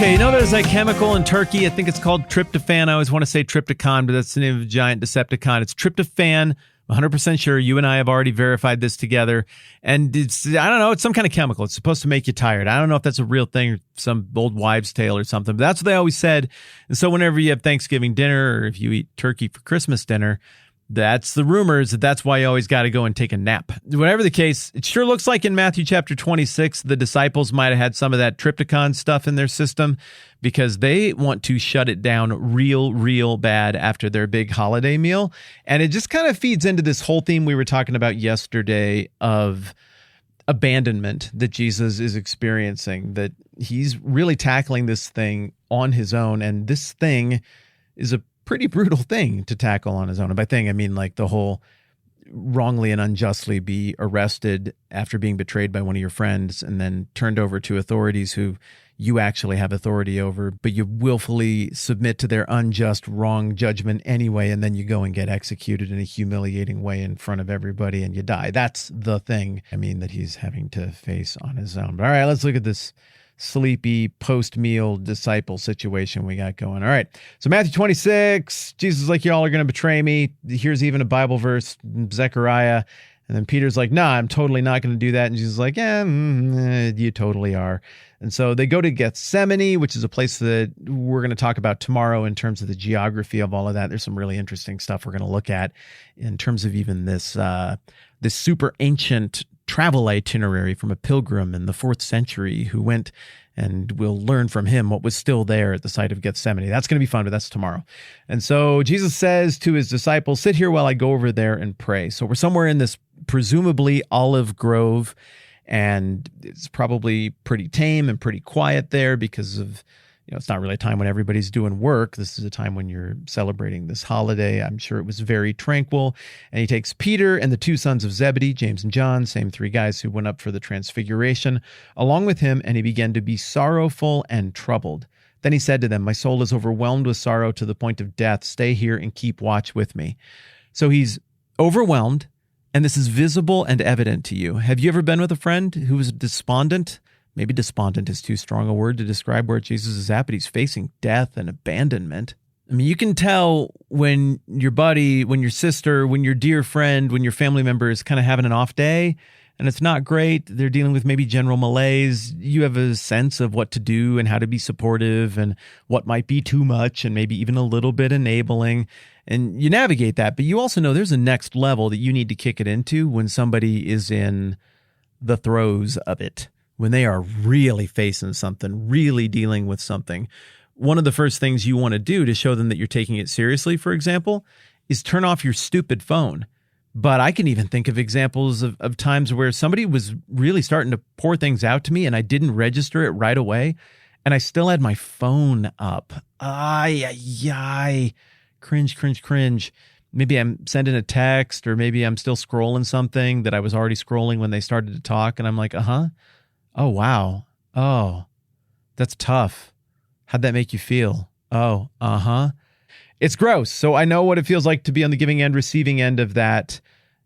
Okay, you know there's a chemical in turkey, I think it's called tryptophan. I always want to say trypticon, but that's the name of a giant Decepticon. It's tryptophan. I'm 100% sure you and I have already verified this together. And it's, I don't know, it's some kind of chemical. It's supposed to make you tired. I don't know if that's a real thing or some old wives' tale or something, but that's what they always said. And so whenever you have Thanksgiving dinner or if you eat turkey for Christmas dinner, that's the rumors that's why you always got to go and take a nap. Whatever the case, it sure looks like in Matthew chapter 26, the disciples might have had some of that trypticon stuff in their system because they want to shut it down real bad after their big holiday meal. And it just kind of feeds into this whole theme we were talking about yesterday of abandonment that Jesus is experiencing, that he's really tackling this thing on his own. And this thing is a pretty brutal thing to tackle on his own. And by thing, I mean like the whole wrongly and unjustly be arrested after being betrayed by one of your friends and then turned over to authorities who you actually have authority over, but you willfully submit to their unjust, wrong judgment anyway, and then you go and get executed in a humiliating way in front of everybody and you die. That's the thing, I mean, that he's having to face on his own. But all right, let's look at this sleepy post-meal disciple situation we got going. All right. So Matthew 26, Jesus is like, y'all are going to betray me. Here's even a Bible verse, Zechariah. And then Peter's like, nah, I'm totally not going to do that. And Jesus is like, you totally are. And so they go to Gethsemane, which is a place that we're going to talk about tomorrow in terms of the geography of all of that. There's some really interesting stuff we're going to look at in terms of even this super ancient travel itinerary from a pilgrim in the 4th century who went, and we'll learn from him what was still there at the site of Gethsemane. That's going to be fun, but that's tomorrow. And so Jesus says to his disciples, sit here while I go over there and pray. So we're somewhere in this presumably olive grove, and it's probably pretty tame and pretty quiet there because of, it's not really a time when everybody's doing work. This is a time when you're celebrating this holiday. I'm sure it was very tranquil. And he takes Peter and the 2 sons of Zebedee, James and John, same 3 guys who went up for the transfiguration, along with him, and he began to be sorrowful and troubled. Then he said to them, my soul is overwhelmed with sorrow to the point of death. Stay here and keep watch with me. So he's overwhelmed, and this is visible and evident to you. Have you ever been with a friend who was despondent? Maybe despondent is too strong a word to describe where Jesus is at, but he's facing death and abandonment. I mean, you can tell when your buddy, when your sister, when your dear friend, when your family member is kind of having an off day and it's not great, they're dealing with maybe general malaise. You have a sense of what to do and how to be supportive and what might be too much and maybe even a little bit enabling. And you navigate that, but you also know there's a next level that you need to kick it into when somebody is in the throes of it. When they are really facing something, really dealing with something. One of the first things you want to do to show them that you're taking it seriously, for example, is turn off your stupid phone. But I can even think of examples of times where somebody was really starting to pour things out to me and I didn't register it right away, and I still had my phone up. Cringe. Maybe I'm sending a text, or maybe I'm still scrolling something that I was already scrolling when they started to talk, and I'm like, oh, wow. Oh, that's tough. How'd that make you feel? Oh, It's gross. So I know what it feels like to be on the giving and receiving end of that,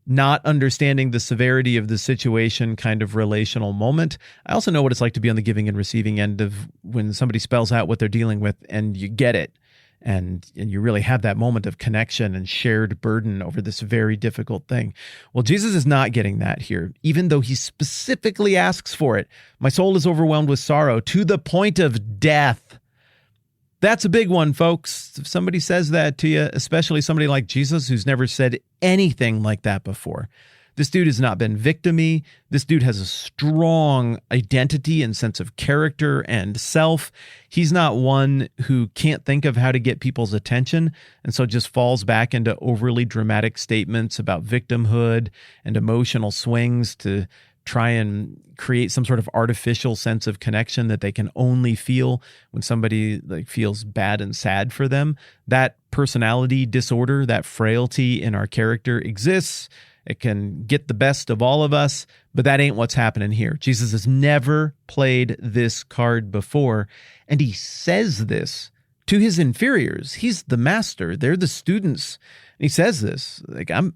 not understanding the severity of the situation kind of relational moment. I also know what it's like to be on the giving and receiving end of when somebody spells out what they're dealing with and you get it. And you really have that moment of connection and shared burden over this very difficult thing. Well, Jesus is not getting that here, even though he specifically asks for it. My soul is overwhelmed with sorrow to the point of death. That's a big one, folks. If somebody says that to you, especially somebody like Jesus who's never said anything like that before. This dude has not been victim-y. This dude has a strong identity and sense of character and self. He's not one who can't think of how to get people's attention and so just falls back into overly dramatic statements about victimhood and emotional swings to try and create some sort of artificial sense of connection that they can only feel when somebody feels bad and sad for them. That personality disorder, that frailty in our character exists. It can get the best of all of us, but that ain't what's happening here. Jesus has never played this card before, and he says this to his inferiors. He's the master. They're the students. And he says this,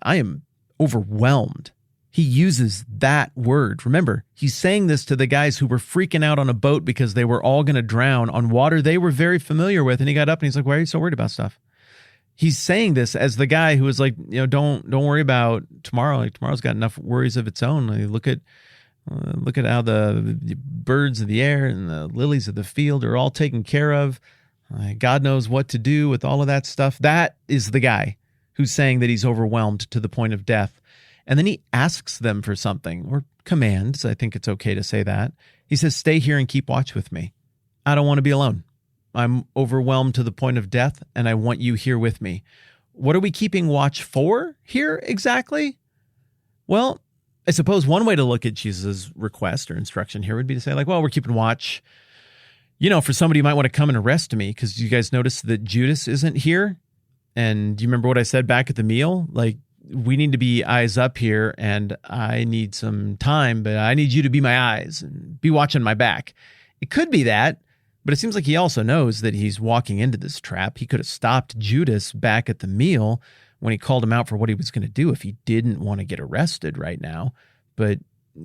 I am overwhelmed. He uses that word. Remember, he's saying this to the guys who were freaking out on a boat because they were all going to drown on water they were very familiar with. And he got up and he's like, why are you so worried about stuff? He's saying this as the guy who was like, don't worry about tomorrow. Like, tomorrow's got enough worries of its own. Like, look at how the birds of the air and the lilies of the field are all taken care of. God knows what to do with all of that stuff. That is the guy who's saying that he's overwhelmed to the point of death. And then he asks them for something, or commands. I think it's okay to say that. He says, stay here and keep watch with me. I don't want to be alone. I'm overwhelmed to the point of death, and I want you here with me. What are we keeping watch for here exactly? Well, I suppose one way to look at Jesus' request or instruction here would be to say, like, well, we're keeping watch, for somebody who might want to come and arrest me, because you guys notice that Judas isn't here. And do you remember what I said back at the meal? Like, we need to be eyes up here, and I need some time, but I need you to be my eyes and be watching my back. It could be that, but it seems like he also knows that he's walking into this trap. He could have stopped Judas back at the meal when he called him out for what he was going to do if he didn't want to get arrested right now. But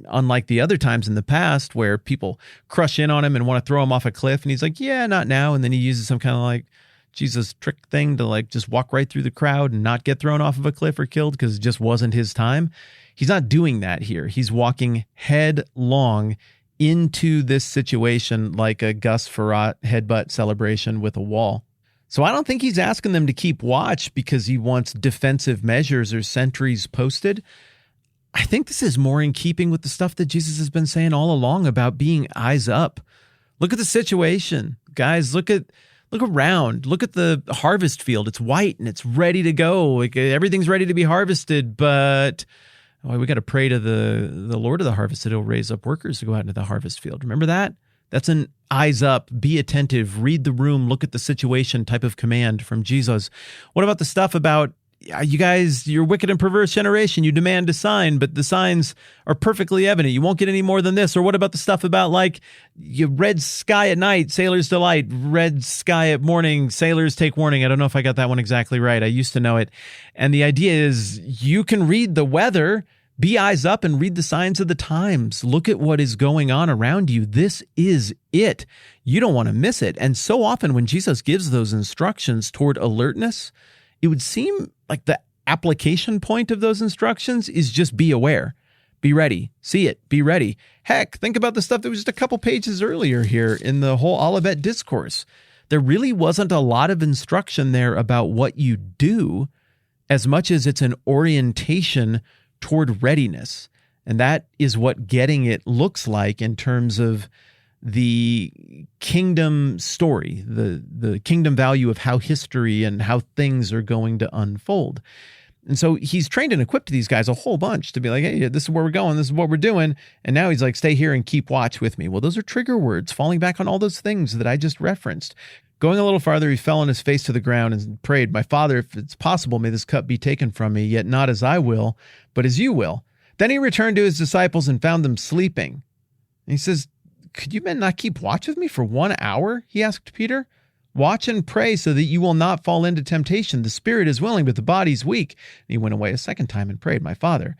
unlike the other times in the past where people crush in on him and want to throw him off a cliff, and he's like, yeah, not now. And then he uses some kind of like Jesus trick thing to like just walk right through the crowd and not get thrown off of a cliff or killed because it just wasn't his time. He's not doing that here. He's walking headlong into this situation like a Gus Frerotte headbutt celebration with a wall. So I don't think he's asking them to keep watch because he wants defensive measures or sentries posted. I think this is more in keeping with the stuff that Jesus has been saying all along about being eyes up. Look at the situation. Guys, look around. Look at the harvest field. It's white and it's ready to go. Like, everything's ready to be harvested, but we got to pray to the Lord of the harvest that he'll raise up workers to go out into the harvest field. Remember that? That's an eyes up, be attentive, read the room, look at the situation type of command from Jesus. What about the stuff about, you guys, you're wicked and perverse generation, you demand a sign, but the signs are perfectly evident. You won't get any more than this. Or what about the stuff about like, you red sky at night, sailors delight, red sky at morning, sailors take warning. I don't know if I got that one exactly right. I used to know it. And the idea is you can read the weather, be eyes up and read the signs of the times. Look at what is going on around you. This is it. You don't want to miss it. And so often when Jesus gives those instructions toward alertness, it would seem like the application point of those instructions is just be aware, be ready, see it, be ready. Heck, think about the stuff that was just a couple pages earlier here in the whole Olivet Discourse. There really wasn't a lot of instruction there about what you do as much as it's an orientation toward readiness. And that is what getting it looks like in terms of the kingdom story, the kingdom value of how history and how things are going to unfold. And so he's trained and equipped these guys a whole bunch to be like, hey, this is where we're going, this is what we're doing. And now he's like, stay here and keep watch with me. Well, those are trigger words, falling back on all those things that I just referenced. Going a little farther, he fell on his face to the ground and prayed, my Father, if it's possible, may this cup be taken from me, yet not as I will, but as you will. Then he returned to his disciples and found them sleeping. And he says, could you men not keep watch with me for 1 hour? He asked Peter. Watch and pray so that you will not fall into temptation. The spirit is willing, but the body is weak. And he went away a second time and prayed, my Father,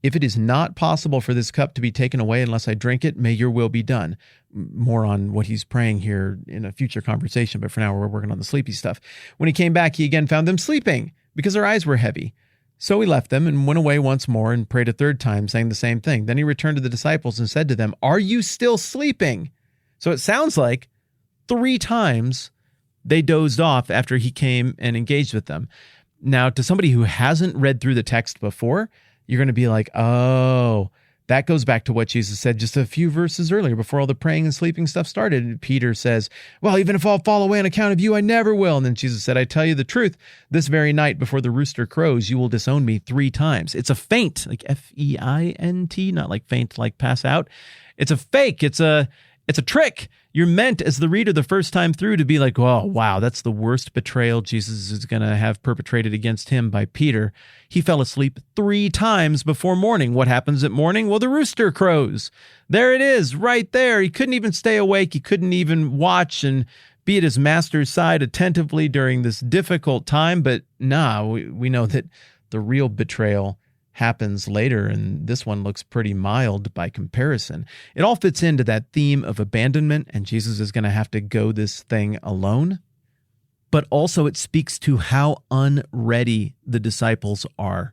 if it is not possible for this cup to be taken away unless I drink it, may your will be done. More on what he's praying here in a future conversation, but for now we're working on the sleepy stuff. When he came back, he again found them sleeping because their eyes were heavy. So he left them and went away once more and prayed a third time, saying the same thing. Then he returned to the disciples and said to them, are you still sleeping? So it sounds like 3 times they dozed off after he came and engaged with them. Now, to somebody who hasn't read through the text before, you're going to be like, oh, that goes back to what Jesus said just a few verses earlier before all the praying and sleeping stuff started. And Peter says, well, even if I'll fall away on account of you, I never will. And then Jesus said, I tell you the truth, this very night before the rooster crows, you will disown me 3 times. It's a feint, like Feint, not like faint, like pass out. It's a fake. It's a trick. You're meant as the reader the first time through to be like, oh, wow, that's the worst betrayal Jesus is going to have perpetrated against him by Peter. He fell asleep 3 times before morning. What happens at morning? Well, the rooster crows. There it is, right there. He couldn't even stay awake. He couldn't even watch and be at his master's side attentively during this difficult time. But we know that the real betrayal happens later, and this one looks pretty mild by comparison. It all fits into that theme of abandonment, and Jesus is going to have to go this thing alone. But also it speaks to how unready the disciples are.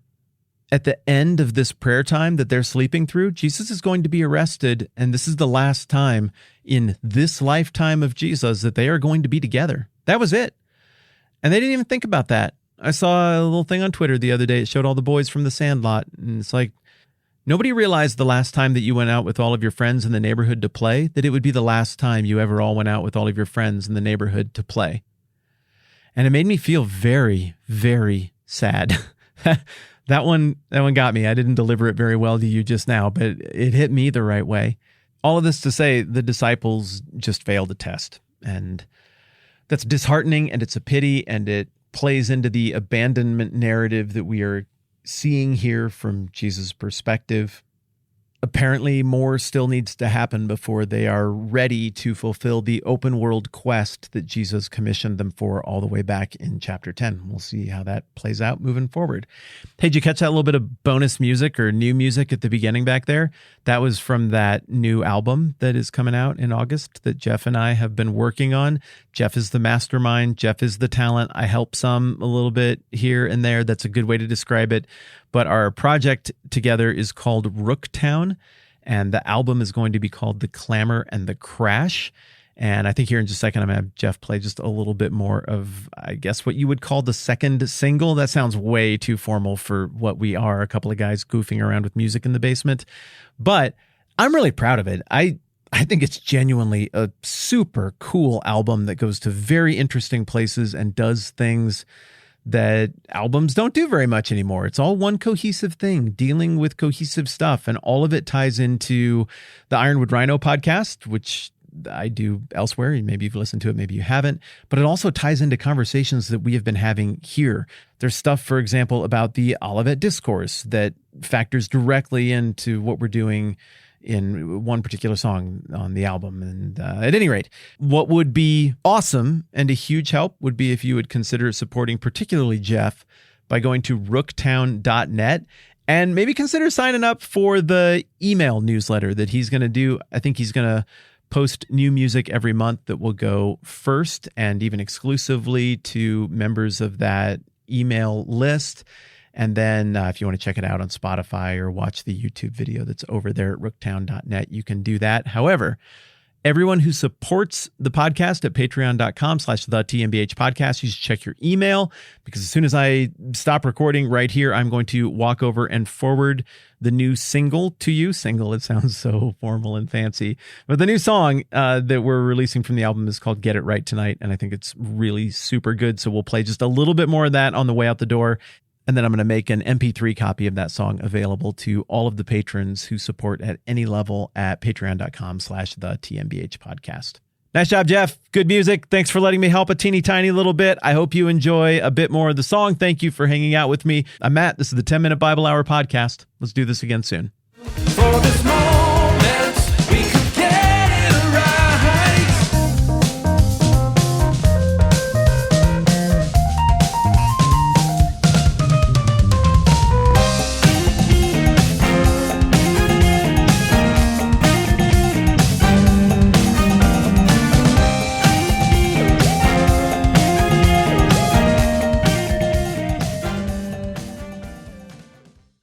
At the end of this prayer time that they're sleeping through, Jesus is going to be arrested, and this is the last time in this lifetime of Jesus that they are going to be together. That was it. And they didn't even think about that. I saw a little thing on Twitter the other day. It showed all the boys from the Sandlot, and it's like, nobody realized the last time that you went out with all of your friends in the neighborhood to play, that it would be the last time you ever all went out with all of your friends in the neighborhood to play. And it made me feel very, very sad. That one got me. I didn't deliver it very well to you just now, but it hit me the right way. All of this to say, the disciples just failed the test. And that's disheartening, and it's a pity, and it plays into the abandonment narrative that we are seeing here from Jesus' perspective. Apparently, more still needs to happen before they are ready to fulfill the open world quest that Jesus commissioned them for all the way back in chapter 10. We'll see how that plays out moving forward. Hey, did you catch that little bit of bonus music or new music at the beginning back there? That was from that new album that is coming out in August that Jeff and I have been working on. Jeff is the mastermind. Jeff is the talent. I help some a little bit here and there. That's a good way to describe it. But our project together is called Rooktown, and the album is going to be called The Clamor and the Crash. And I think here in just a second, I'm going to have Jeff play just a little bit more of, I guess, what you would call the second single. That sounds way too formal for what we are, a couple of guys goofing around with music in the basement. But I'm really proud of it. I think it's genuinely a super cool album that goes to very interesting places and does things that albums don't do very much anymore. It's all one cohesive thing, dealing with cohesive stuff. And all of it ties into the Ironwood Rhino podcast, which I do elsewhere. Maybe you've listened to it, maybe you haven't. But it also ties into conversations that we have been having here. There's stuff, for example, about the Olivet Discourse that factors directly into what we're doing in one particular song on the album. And at any rate, what would be awesome and a huge help would be if you would consider supporting particularly Jeff by going to rooktown.net and maybe consider signing up for the email newsletter that he's going to do. I think he's going to post new music every month that will go first and even exclusively to members of that email list. And then if you want to check it out on Spotify or watch the YouTube video that's over there at rooktown.net, you can do that. However, everyone who supports the podcast at patreon.com/the TMBH podcast, you should check your email, because as soon as I stop recording right here, I'm going to walk over and forward the new single to you. Single, it sounds so formal and fancy. But the new song that we're releasing from the album is called Get It Right Tonight, and I think it's really super good. So we'll play just a little bit more of that on the way out the door. And then I'm going to make an MP3 copy of that song available to all of the patrons who support at any level at patreon.com/the TMBH podcast. Nice job, Jeff. Good music. Thanks for letting me help a teeny tiny little bit. I hope you enjoy a bit more of the song. Thank you for hanging out with me. I'm Matt. This is the 10-Minute Bible Hour podcast. Let's do this again soon. For this moment.